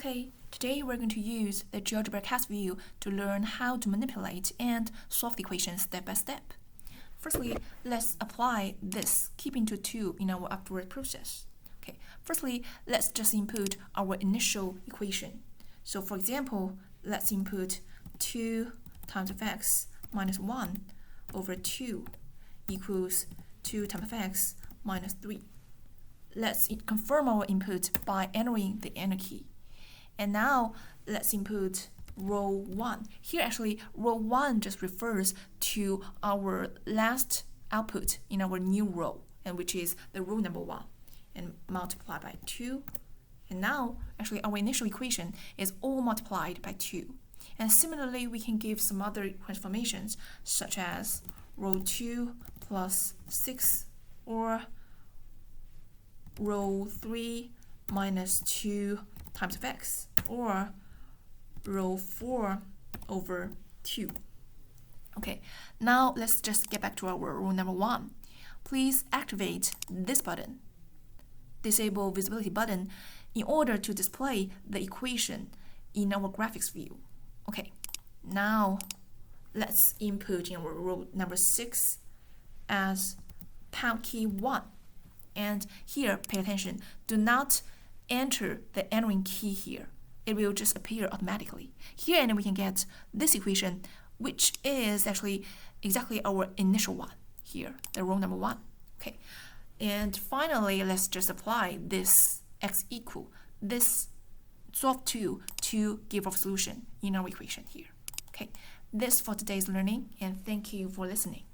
Okay, today we're going to use the GeoGebra cast view to learn how to manipulate and solve the equation step by step. Firstly, let's apply this keeping to 2 in our upward process. Okay, firstly, let's just input our initial equation. So for example, let's input 2 times f(x) minus 1 over 2 equals 2 times f(x) minus 3. Let's confirm our input by entering the enter key. And now let's input row 1. Here actually row 1 just refers to our last output in our new row, and which is the row number 1, and multiply by 2. And now actually our initial equation is all multiplied by 2. And similarly, we can give some other transformations such as row 2 plus 6 or row 3 minus 2 times f(x), or row 4 over 2. Okay, now let's just get back to our row number 1. Please activate this button, disable visibility button, in order to display the equation in our graphics view. Okay, now let's input in our row number 6 as pound key 1. And here, pay attention, do not enter the entering key here. It will just appear automatically. Here, and we can get this equation, which is actually exactly our initial one here, the row number 1. Okay, and finally, let's just apply this x equal, this ZHOU to give a solution in our equation here. Okay, this for today's learning, and thank you for listening.